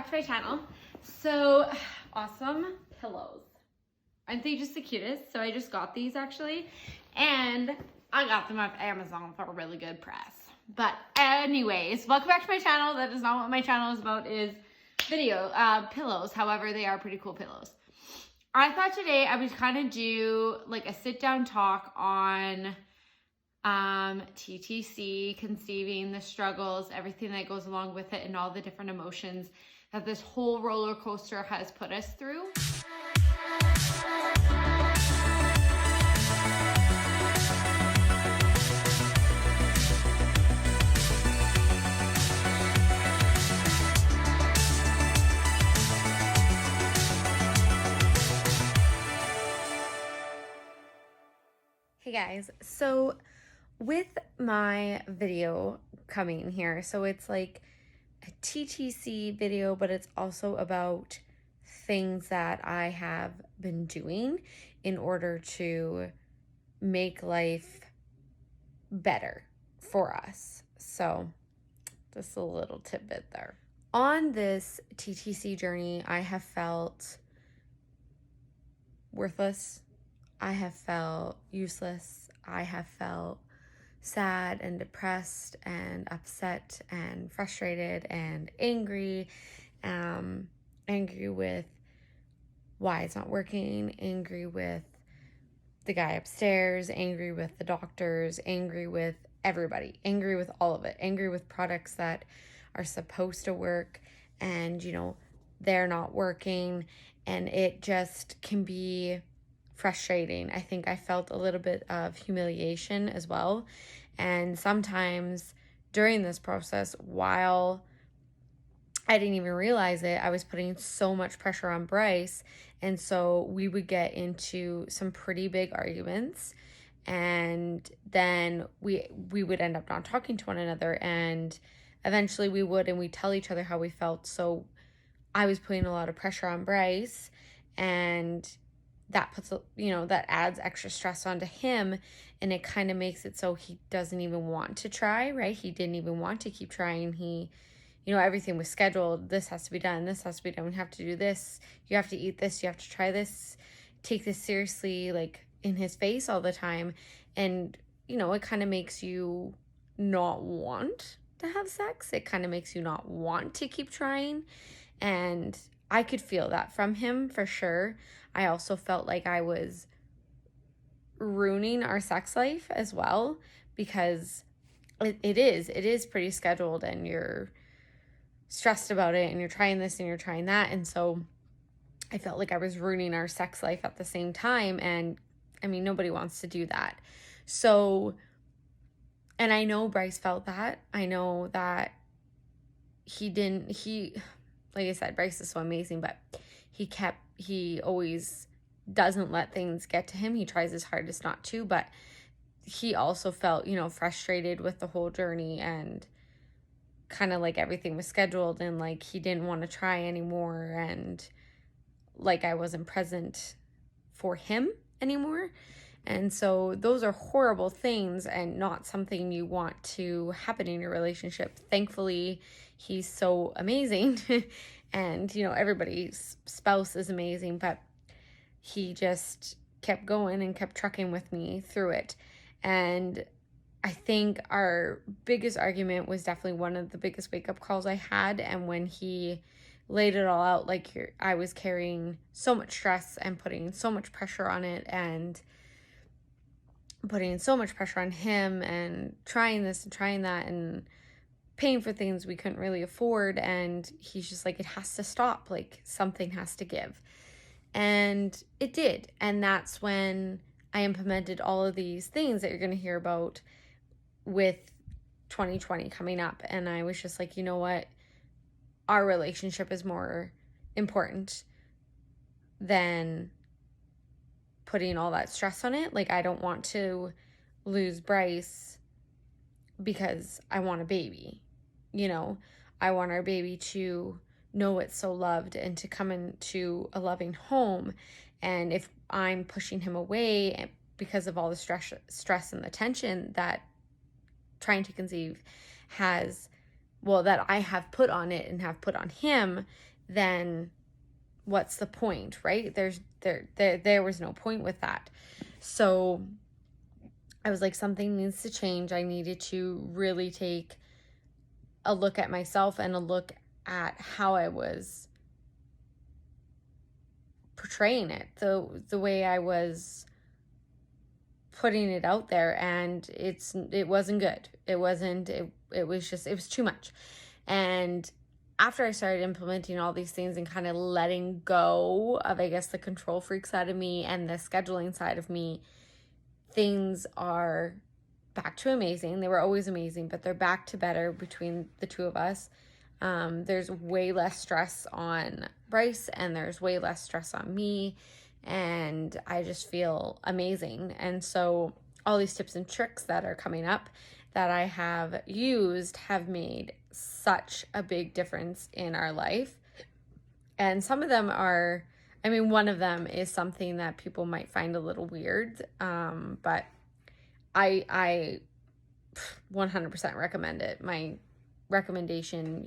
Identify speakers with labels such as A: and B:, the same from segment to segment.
A: back to my channel. So awesome pillows. Aren't they just the cutest? So I just got these actually, and I got them off Amazon for a really good price. But anyways, welcome back to my channel. That is not what my channel is about, is video pillows. However, they are pretty cool pillows. I thought today I would kind of do like a sit down talk on TTC, conceiving, the struggles, everything that goes along with it, and all the different emotions that this whole roller coaster has put us through. Hey guys, so with my video coming here, so it's like a TTC video, but it's also about things that I have been doing in order to make life better for us. So just a little tidbit there. On this TTC journey, I have felt worthless. I have felt useless. I have felt sad and depressed and upset and frustrated and angry. Angry with why it's not working, angry with the guy upstairs, angry with the doctors, angry with everybody, angry with all of it, angry with products that are supposed to work and, you know, they're not working, and it just can be frustrating. I think I felt a little bit of humiliation as well. And sometimes during this process, while I didn't even realize it, I was putting so much pressure on Bryce. And so we would get into some pretty big arguments. And then we would end up not talking to one another. And eventually we would, and we'd tell each other how we felt. So I was putting a lot of pressure on Bryce, and that puts, you know, that adds extra stress onto him, and it kind of makes it so he doesn't even want to try, right? He didn't even want to keep trying. He, you know, everything was scheduled. This has to be done. This has to be done. We have to do this. You have to eat this. You have to try this. Take this seriously, like in his face all the time. And, you know, it kind of makes you not want to have sex. It kind of makes you not want to keep trying. And I could feel that from him for sure. I also felt like I was ruining our sex life as well, because it is pretty scheduled, and you're stressed about it, and you're trying this and you're trying that. And so I felt like I was ruining our sex life at the same time. And I mean, nobody wants to do that. So, and I know Bryce felt that. I know that like I said, Bryce is so amazing, but he always doesn't let things get to him. He tries his hardest not to, but he also felt, you know, frustrated with the whole journey, and kind of like everything was scheduled, and like he didn't want to try anymore, and like I wasn't present for him anymore. And so those are horrible things, and not something you want to happen in your relationship. Thankfully, he's so amazing. And, you know, everybody's spouse is amazing, but he just kept going and kept trucking with me through it. And I think our biggest argument was definitely one of the biggest wake-up calls I had. And when he laid it all out, like I was carrying so much stress and putting so much pressure on it, and putting so much pressure on him, and trying this and trying that, and paying for things we couldn't really afford. And he's just like, it has to stop, like something has to give. And it did. And that's when I implemented all of these things that you're going to hear about with 2020 coming up. And I was just like, you know what? Our relationship is more important than putting all that stress on it. Like, I don't want to lose Bryce because I want a baby. You know, I want our baby to know it's so loved, and to come into a loving home. And if I'm pushing him away because of all the stress and the tension that trying to conceive has, well, that I have put on it and have put on him, then what's the point, right? There was no point with that. So I was like, something needs to change. I needed to really take a look at myself and a look at how I was portraying it, the way I was putting it out there, and it wasn't good. It was too much. And after I started implementing all these things and kind of letting go of, I guess, the control freak side of me and the scheduling side of me, things are back to amazing. They were always amazing, but they're back to better between the two of us. There's way less stress on Bryce, and there's way less stress on me, and I just feel amazing. And so all these tips and tricks that are coming up that I have used have made such a big difference in our life. And some of them are, I mean, one of them is something that people might find a little weird, but I 100% recommend it. My recommendation,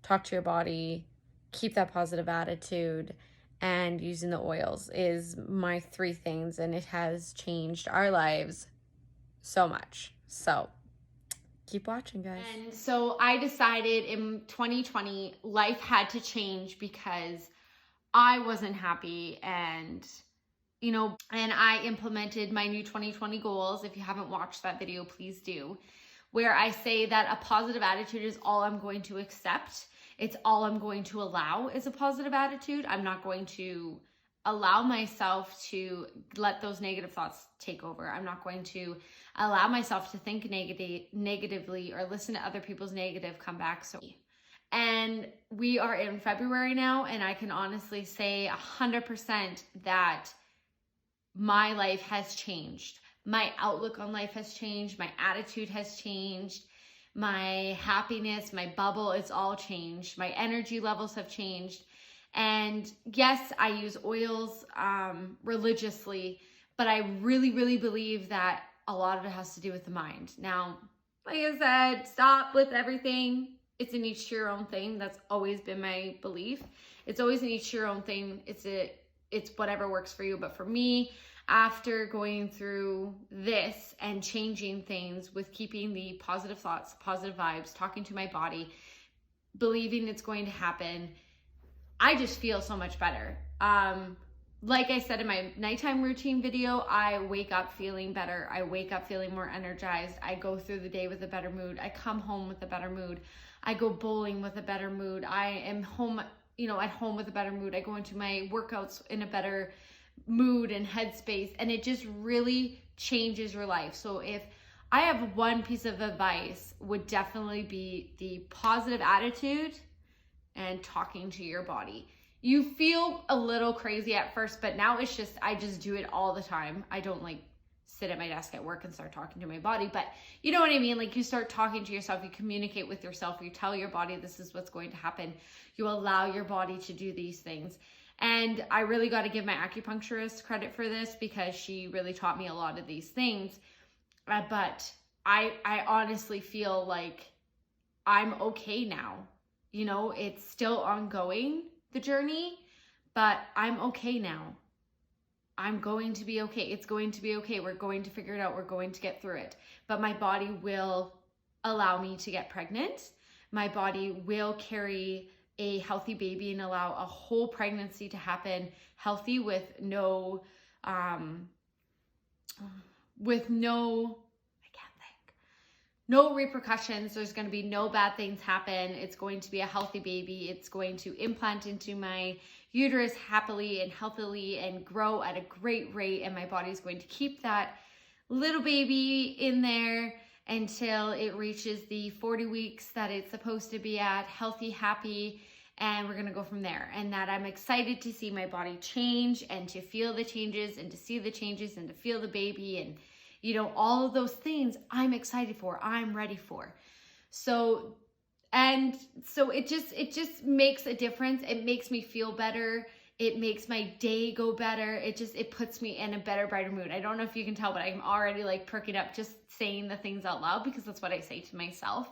A: talk to your body, keep that positive attitude, and using the oils is my 3 things, and it has changed our lives so much. So keep watching, guys.
B: And so I decided in 2020 life had to change because I wasn't happy, and I implemented my new 2020 goals. If you haven't watched that video, please do, where I say that a positive attitude is all I'm going to accept. It's all I'm going to allow is a positive attitude. I'm not going to allow myself to let those negative thoughts take over. I'm not going to allow myself to think negatively or listen to other people's negative comebacks. And we are in February now, and I can honestly say 100% that my life has changed. My outlook on life has changed. My attitude has changed. My happiness, my bubble, it's all changed. My energy levels have changed. And yes, I use oils religiously, but I really, really believe that a lot of it has to do with the mind. Now, like I said, stop with everything. It's an each to your own thing. That's always been my belief. It's always an each to your own thing. It's whatever works for you. But for me, after going through this and changing things with keeping the positive thoughts, positive vibes, talking to my body, believing it's going to happen, I just feel so much better. Like I said in my nighttime routine video, I wake up feeling better. I wake up feeling more energized. I go through the day with a better mood. I come home with a better mood. I go bowling with a better mood. I am home, at home with a better mood. I go into my workouts in a better mood and headspace, and it just really changes your life. So if I have one piece of advice, would definitely be the positive attitude and talking to your body. You feel a little crazy at first, but now I just do it all the time. I don't sit at my desk at work and start talking to my body, but you know what I mean? You start talking to yourself, you communicate with yourself, you tell your body this is what's going to happen. You allow your body to do these things. And I really got to give my acupuncturist credit for this because she really taught me a lot of these things. But I honestly feel like I'm okay now. It's still ongoing, the journey, but I'm okay now. I'm going to be okay. It's going to be okay. We're going to figure it out. We're going to get through it. But my body will allow me to get pregnant. My body will carry a healthy baby and allow a whole pregnancy to happen healthy with no repercussions. There's going to be no bad things happen. It's going to be a healthy baby. It's going to implant into my uterus happily and healthily and grow at a great rate. And my body's going to keep that little baby in there until it reaches the 40 weeks that it's supposed to be at, healthy, happy, and we're going to go from there. And that I'm excited to see my body change and to feel the changes and to see the changes and to feel the baby and all of those things I'm excited for, I'm ready for. So it just makes a difference. It makes me feel better. It makes my day go better. It puts me in a better, brighter mood. I don't know if you can tell, but I'm already perking up just saying the things out loud because that's what I say to myself.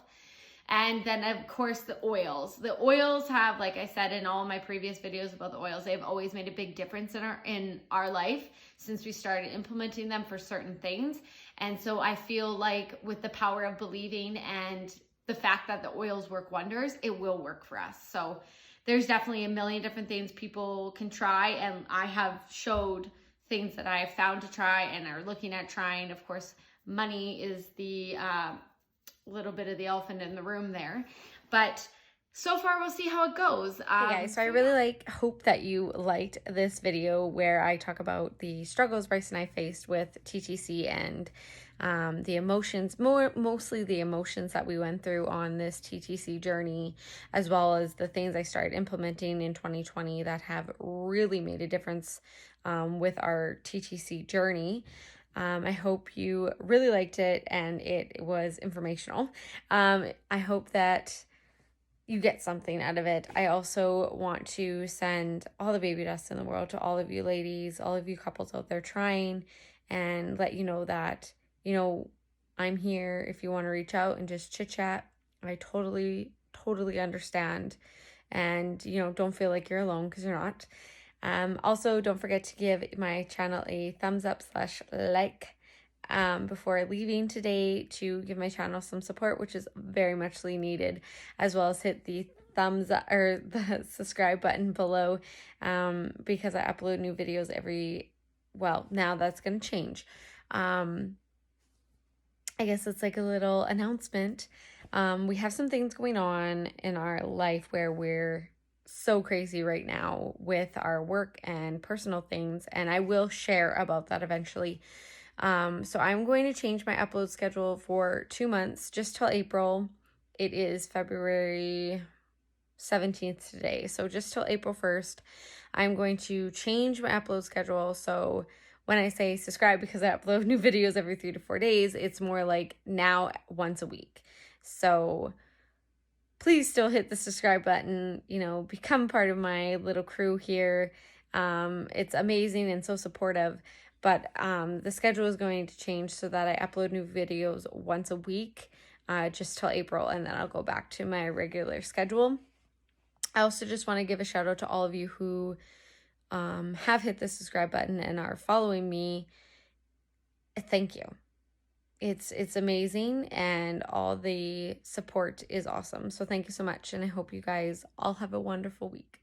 B: And then of course the oils. The oils have, like I said in all my previous videos about the oils, they've always made a big difference in our life since we started implementing them for certain things. And so I feel like with the power of believing and the fact that the oils work wonders, it will work for us. So there's definitely a million different things people can try, and I have showed things that I have found to try and are looking at trying. Of course, money is the little bit of the elephant in the room there, but so far we'll see how it goes.
A: Hey guys, so I really hope that you liked this video where I talk about the struggles Bryce and I faced with TTC and the emotions, mostly the emotions that we went through on this TTC journey, as well as the things I started implementing in 2020 that have really made a difference with our TTC journey. I hope you really liked it and it was informational. I hope that you get something out of it. I also want to send all the baby dust in the world to all of you ladies, all of you couples out there trying, and let you know that, you know, I'm here if you want to reach out and just chit chat. I totally understand. And, you know, don't feel like you're alone, because you're not. Also, don't forget to give my channel a thumbs up / like before leaving today, to give my channel some support, which is very muchly needed, as well as hit the thumbs up or the subscribe button below, because I upload new videos now that's going to change. I guess it's like a little announcement. We have some things going on in our life where we're so crazy right now with our work and personal things, and I will share about that eventually. So I'm going to change my upload schedule for 2 months, just till April. It is February 17th today, so just till April 1st, I'm going to change my upload schedule. So when I say subscribe, because I upload new videos every 3 to 4 days, it's more like now once a week. So please still hit the subscribe button, you know, become part of my little crew here. It's amazing and so supportive, but the schedule is going to change so that I upload new videos once a week, just till April, and then I'll go back to my regular schedule. I also just want to give a shout out to all of you who have hit the subscribe button and are following me. Thank you. It's amazing, and all the support is awesome. So thank you so much, and I hope you guys all have a wonderful week.